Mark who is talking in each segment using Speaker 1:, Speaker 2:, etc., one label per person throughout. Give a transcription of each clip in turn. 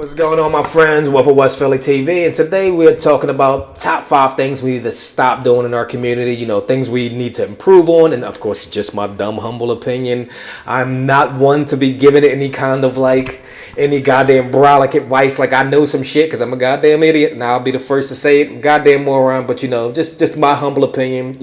Speaker 1: What's going on, my friends? Welcome to West Philly TV, and today we're talking about top 5 things we need to stop doing in our community. You know, things we need to improve on, and of course, just my dumb, humble opinion. I'm not one to be giving any kind of any goddamn brolic advice. Like, I know some shit because I'm a goddamn idiot, and I'll be the first to say it, goddamn moron. But just my humble opinion.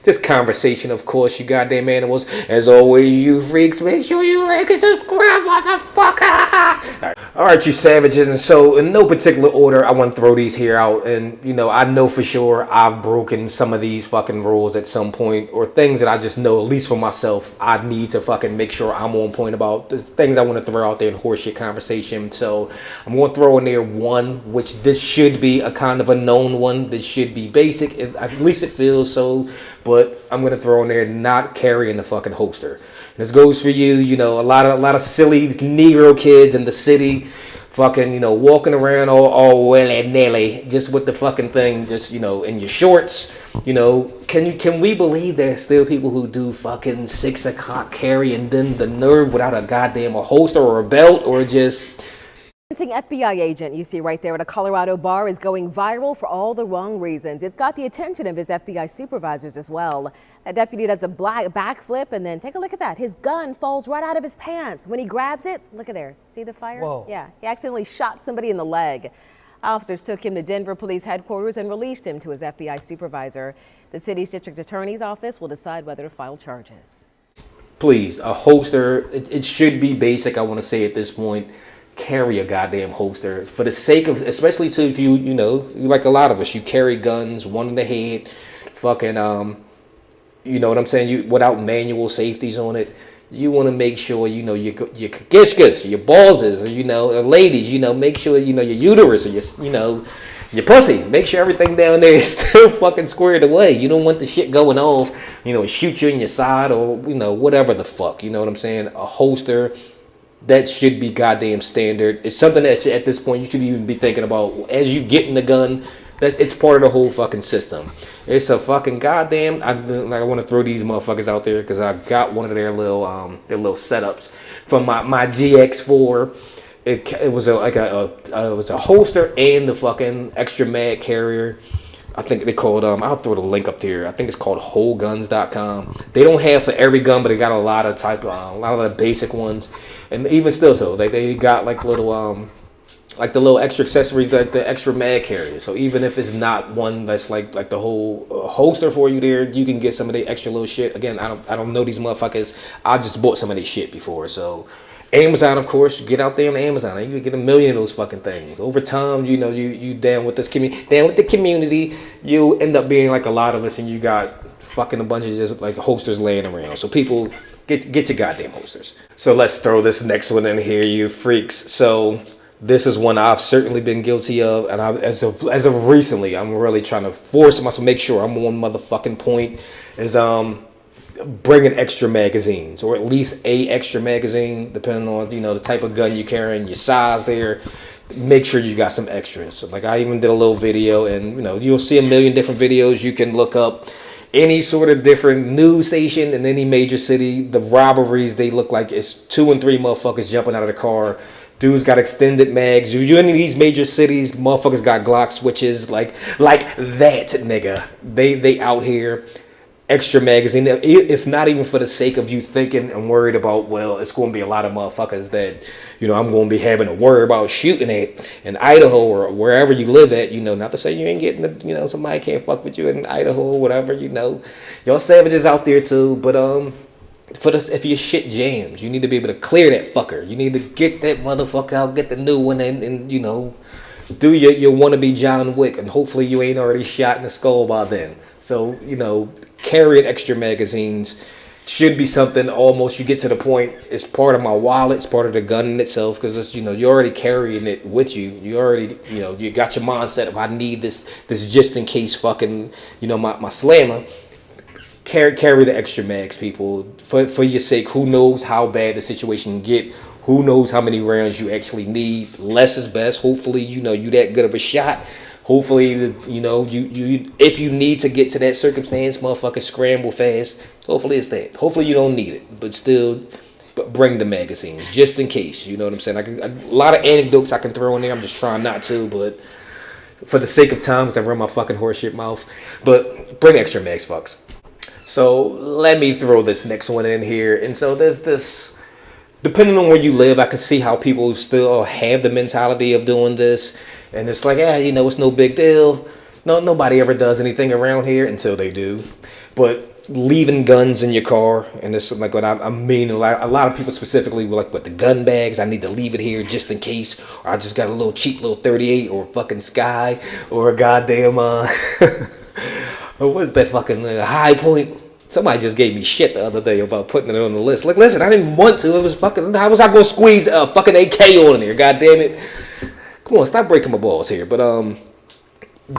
Speaker 1: Just conversation, of course. You goddamn animals. As always, you freaks, make sure you like and subscribe, motherfucker. All right, you savages. And so, in no particular order, I want to throw these here out. And I know for sure I've broken some of these fucking rules at some point, or things that I just know, at least for myself, I need to fucking make sure I'm on point about. The things I want to throw out there in horseshit conversation. So I'm going to throw in there one, which this should be a kind of a known one. This should be basic, at least it feels so. But I'm going to throw in there not carrying the fucking holster. And this goes for you. A lot of silly Negro kids in the city, fucking, walking around all willy-nilly, just with the fucking thing, just, in your shorts. Can we believe there's still people who do fucking 6 o'clock carry and then the nerve without a goddamn a holster or a belt or just...
Speaker 2: FBI agent you see right there at a Colorado bar is going viral for all the wrong reasons. It's got the attention of his FBI supervisors as well. That deputy does a backflip, and then take a look at that. His gun falls right out of his pants. When he grabs it, look at there. See the fire?
Speaker 1: Whoa.
Speaker 2: Yeah, he accidentally shot somebody in the leg. Officers took him to Denver Police Headquarters and released him to his FBI supervisor. The city's district attorney's office will decide whether to file charges.
Speaker 1: Please, a holster, it should be basic, I want to say at this point. Carry a goddamn holster for the sake of, especially to if you like a lot of us, you carry guns, one in the head, fucking you know what I'm saying, you without manual safeties on it. You want to make sure your kishkish, your balls is, ladies, make sure your uterus or your pussy, make sure everything down there is still fucking squared away. You don't want the shit going off, shoot you in your side or whatever the fuck, you know what I'm saying. A holster, that should be goddamn standard. It's something that at this point you should even be thinking about as you get in the gun. It's part of the whole fucking system. It's a fucking goddamn. I want to throw these motherfuckers out there because I got one of their little setups from my GX4. It was a holster and the fucking extra mag carrier. I think they called, I'll throw the link up there. I think it's called wholeguns.com. They don't have for every gun, but they got a lot of a lot of the basic ones. And even still so, they got little, the little extra accessories that the extra mag carriers. So even if it's not one that's like the whole holster for you there, you can get some of the extra little shit. Again, I don't know these motherfuckers. I just bought some of this shit before, so... Amazon, of course, get out there on Amazon. You can get 1 million of those fucking things. Over time, you down with this community, down with the community, you end up being like a lot of us, and you got fucking a bunch of just like holsters laying around. So people, get your goddamn holsters. So let's throw this next one in here, you freaks. So this is one I've certainly been guilty of, and as of recently, I'm really trying to force myself, make sure I'm on motherfucking point. Is bringing extra magazines, or at least a extra magazine, depending on the type of gun you're carrying, your size there. Make sure you got some extras. So like I even did a little video, and you'll see 1 million different videos. You can look up any sort of different news station in any major city. The robberies, they look like it's 2 and 3 motherfuckers jumping out of the car. Dudes got extended mags. If you're in these major cities, motherfuckers got Glock switches like that, nigga. They out here. Extra magazine, if not even for the sake of you thinking and worried about, well, it's going to be a lot of motherfuckers that I'm going to be having to worry about shooting at in Idaho or wherever you live at. Not to say you ain't getting somebody can't fuck with you in Idaho or whatever. Y'all savages out there too. But if your shit jams, you need to be able to clear that fucker. You need to get that motherfucker out, get the new one, and do your wannabe John Wick, and hopefully you ain't already shot in the skull by then. So carrying extra magazines should be something almost you get to the point. It's part of my wallet. It's part of the gun in itself, because you're already carrying it with you. You already you got your mindset of I need this just in case fucking my slammer. Carry the extra mags, people, for your sake. Who knows how bad the situation can get? Who knows how many rounds you actually need? Less is best. Hopefully you that good of a shot. Hopefully, you if you need to get to that circumstance, motherfucker, scramble fast. Hopefully it's that. Hopefully you don't need it, but still, bring the magazines just in case. You know what I'm saying? A lot of anecdotes I can throw in there. I'm just trying not to, but for the sake of time, because I run my fucking horseshit mouth. But bring extra mags, fucks. So let me throw this next one in here. And so there's this, depending on where you live, I can see how people still have the mentality of doing this. And it's like, it's no big deal. No, nobody ever does anything around here until they do. But leaving guns in your car, and this is like what I mean. A lot of people specifically were like, with the gun bags, I need to leave it here just in case. Or I just got a little cheap little 38 or a fucking Sky or a goddamn what's that fucking High Point. Somebody just gave me shit the other day about putting it on the list. Like, listen, I didn't want to. It was fucking. How was I gonna squeeze a fucking AK on there? God damn it! Come on, stop breaking my balls here. But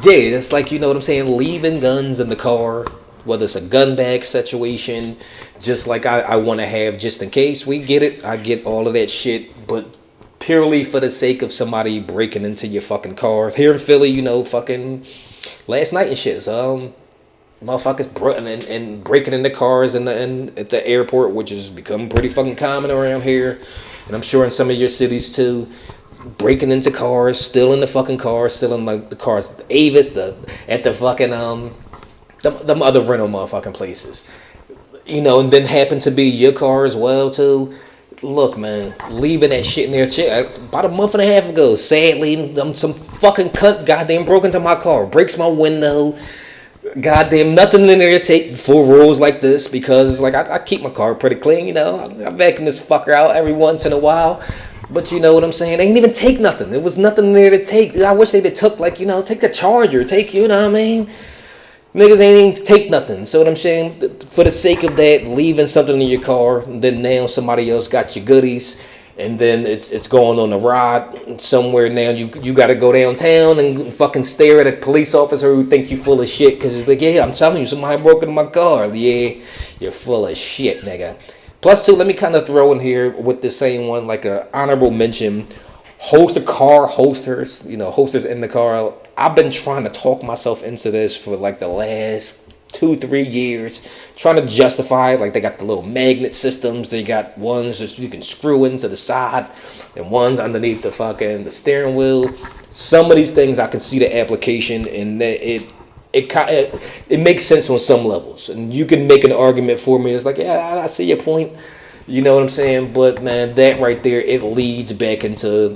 Speaker 1: yeah, it's like, you know what I'm saying. Leaving guns in the car, whether it's a gun bag situation, just like I want to have just in case. We get it. I get all of that shit, but purely for the sake of somebody breaking into your fucking car here in Philly, fucking last night and shit. Motherfuckers and breaking into cars at the airport, which has become pretty fucking common around here, and I'm sure in some of your cities too. Breaking into cars, stealing the fucking cars, stealing like the cars at the Avis, at the fucking them other rental motherfucking places, and then happen to be your car as well too. Look, man, leaving that shit in there. Shit, about a month and a half ago, sadly, some fucking cunt goddamn broke into my car, breaks my window. Goddamn, nothing in there to take for rules like this, because it's like I keep my car pretty clean, I vacuum this fucker out every once in a while. But you know what I'm saying? They ain't even take nothing. There was nothing there to take. I wish they'd have took, like, take the charger. Take, you know what I mean? Niggas ain't even take nothing. So what I'm saying? For the sake of that, leaving something in your car, and then now somebody else got your goodies, and then it's going on a ride somewhere. Now you got to go downtown and fucking stare at a police officer who think you full of shit, because it's like, yeah, I'm telling you, somebody broke into my car. Yeah, you're full of shit, nigga. Plus, too, let me kind of throw in here with the same one, like a honorable mention, holsters, holsters in the car. I've been trying to talk myself into this for like the last 2-3 years, trying to justify it. Like, they got the little magnet systems. They got ones that you can screw into the side, and ones underneath the steering wheel. Some of these things I can see the application, and it makes sense on some levels, and you can make an argument for me. It's like, yeah, I see your point. You know what I'm saying? But man, that right there, it leads back into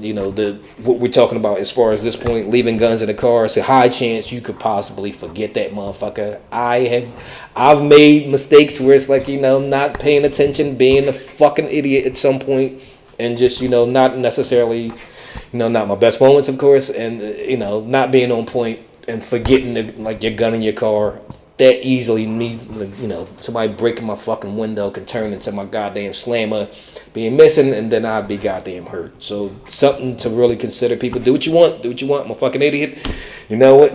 Speaker 1: what we're talking about as far as this point, leaving guns in the car. It's a high chance you could possibly forget that motherfucker. I've made mistakes where it's like, not paying attention, being a fucking idiot at some point, and just not necessarily, not my best moments, of course, and not being on point and forgetting your gun in your car that easily. Somebody breaking my fucking window can turn into my goddamn slammer being missing, and then I'd be goddamn hurt. So something to really consider. People, do what you want. I'm a fucking idiot. You know what?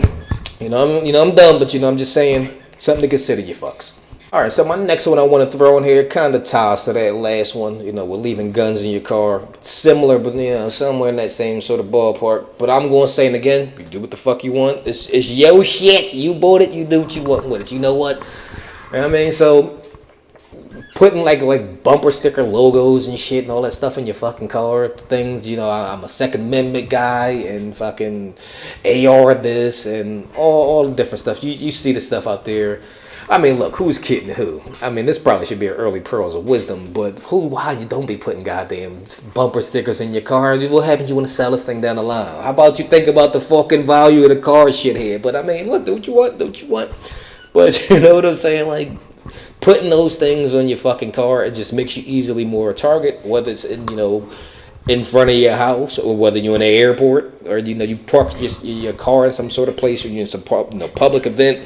Speaker 1: I'm dumb, but I'm just saying, something to consider, you fucks. All right, so my next one I want to throw in here kind of ties to that last one. We're leaving guns in your car. Similar, but somewhere in that same sort of ballpark. But I'm going to say it again. You do what the fuck you want. It's your shit. You bought it. You do what you want with it. You know what? I mean, so putting like bumper sticker logos and shit and all that stuff in your fucking car, things. I'm a Second Amendment guy and fucking AR this and all the different stuff. You see the stuff out there. I mean, look, who's kidding who? I mean, this probably should be an early pearls of wisdom, but why you don't be putting goddamn bumper stickers in your car? What happens you want to sell this thing down the line? How about you think about the fucking value of the car, shithead? But I mean, look, do what you want. But you know what I'm saying? Like, putting those things on your fucking car, it just makes you easily more a target, whether it's in front of your house, or whether you're in an airport, or you park your car in some sort of place, or you're in some public event.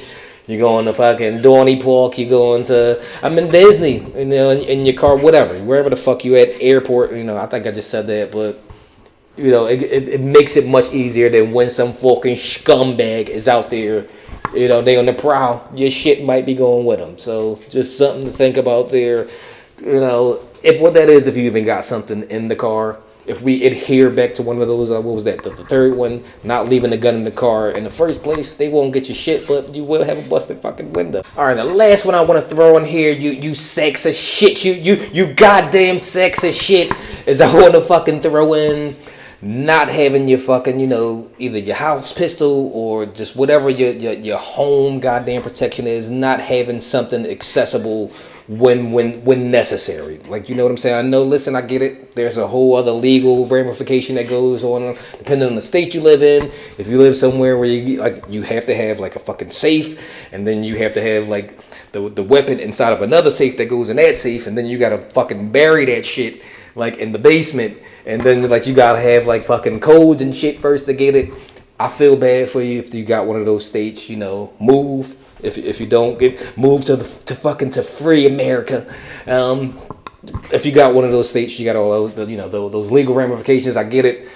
Speaker 1: You're going to fucking Dorney Park, you're going to, I'm in Disney, in your car, whatever, wherever the fuck you at, airport, I think I just said that, but, it makes it much easier than when some fucking scumbag is out there, they on the prowl, your shit might be going with them. So, just something to think about there, if what that is, if you even got something in the car, if we adhere back to one of those, what was that? The third one, not leaving the gun in the car in the first place, they won't get your shit, but you will have a busted fucking window. All right, the last one I want to throw in here, you sexist shit, you goddamn sexist shit, is I want to fucking throw in not having your fucking, either your house pistol or just whatever your home goddamn protection is, not having something accessible when necessary. Like, you know what I'm saying? I know, listen, I get it. There's a whole other legal ramification that goes on depending on the state you live in. If you live somewhere where you have to have like a fucking safe, and then you have to have like the weapon inside of another safe that goes in that safe, and then you gotta fucking bury that shit like in the basement, and then like you gotta have like fucking codes and shit first to get it. I feel bad for you if you got one of those states. Move. If you don't move to free America. If you got one of those states, you got all those legal ramifications. I get it.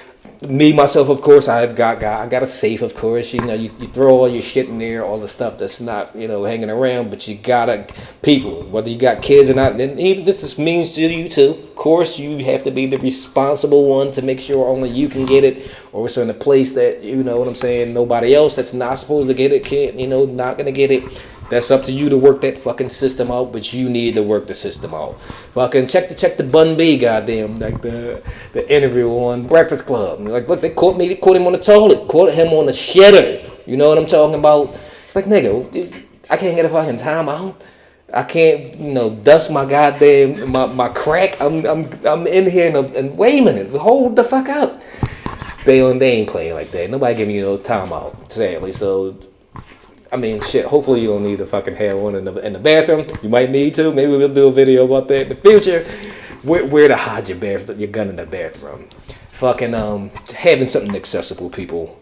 Speaker 1: Me myself, of course, I got a safe, of course. You throw all your shit in there, all the stuff that's not hanging around. But you gotta, people, whether you got kids or not, and even this means to you too. Of course, you have to be the responsible one to make sure only you can get it, or it's in a place that what I'm saying. Nobody else that's not supposed to get it can't, not gonna get it. That's up to you to work that fucking system out, but you need to work the system out. Fucking check the Bun B, goddamn, like the interview on Breakfast Club. Like, look, they caught him on the toilet, caught him on the shitter. You know what I'm talking about? It's like, nigga, I can't get a fucking time out. I can't, dust my goddamn my crack. I'm in here and wait a minute, hold the fuck up. They ain't playing like that. Nobody giving you no time out, sadly. So, I mean, shit, hopefully you don't need to fucking have one in the bathroom. You might need to. Maybe we'll do a video about that in the future. Where to hide your gun in the bathroom. Fucking having something accessible, people.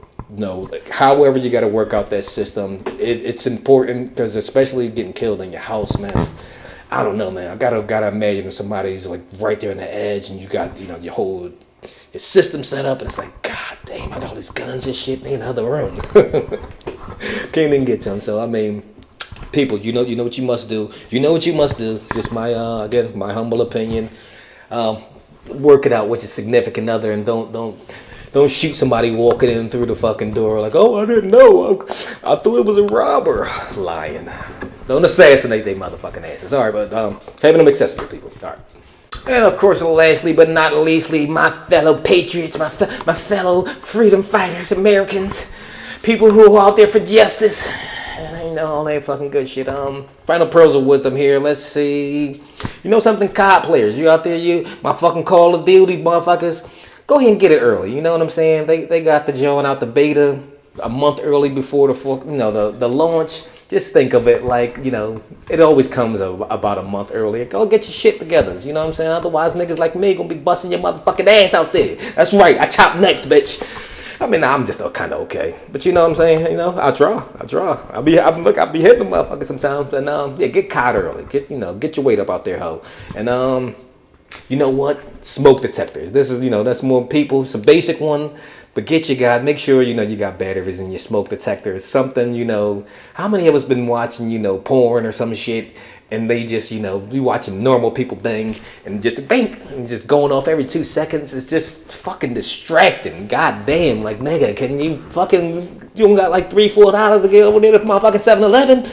Speaker 1: However you got to work out that system. It's important, because especially getting killed in your house, man. I don't know, man. I gotta imagine if somebody's like right there on the edge, and you got your whole your system set up, and it's like, god damn, I got all these guns and shit in the other room. Can't even get to them. So I mean, people, you know what you must do. You know what you must do. Just my again, my humble opinion. Work it out with your significant other, and don't shoot somebody walking in through the fucking door like, oh, I didn't know. I thought it was a robber. Lying. Don't assassinate they motherfucking asses. All right, but having them accessible, people. All right. And of course, lastly but not leastly, my fellow patriots, my fellow freedom fighters, Americans, people who are out there for justice, all that fucking good shit. Final pearls of wisdom here. Let's see. Something, COD players, you out there, my fucking Call of Duty motherfuckers, go ahead and get it early. You know what I'm saying? They got the joint out the beta a month early before the launch. Just think of it like, it always comes about a month earlier. Go get your shit together, you know what I'm saying? Otherwise, niggas like me gonna be busting your motherfucking ass out there. That's right, I chop necks, bitch. I mean, I'm just kind of okay. But you know what I'm saying? I draw. I'll be hitting the motherfucker sometimes. And, get caught early. Get your weight up out there, ho. And, you know what? Smoke detectors. This is, that's more people. It's a basic one. But make sure, you got batteries in your smoke detectors. Something, how many of us been watching, porn or some shit, and they just, be watching normal people bang, and just bang, and just going off every 2 seconds. It's just fucking distracting. God damn, like, nigga, can you don't got like $3-4 to get over there to motherfucking 7-Eleven?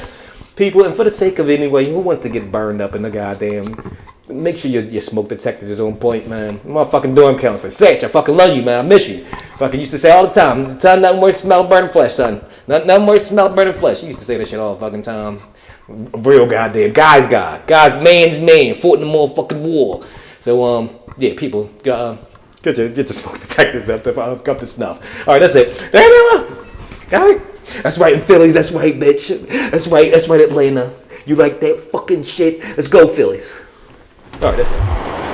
Speaker 1: People, and for the sake of anyway, who wants to get burned up in the goddamn, make sure your smoke detectors is on point, man. Motherfucking dorm counselor, Satch, I fucking love you, man. I miss you. Fucking used to say all the time, nothing worse smell of burning flesh, son. Nothing worse smell of burning flesh. You used to say that shit all the fucking time. Real goddamn guy's guy. Guy's man's man. Fought in the motherfucking war. So, yeah, people, get your smoke detectors up to snuff. All right, that's it. All right. That's right, in Phillies. That's right, bitch. That's right, Atlanta. You like that fucking shit? Let's go, Phillies. All right, that's it.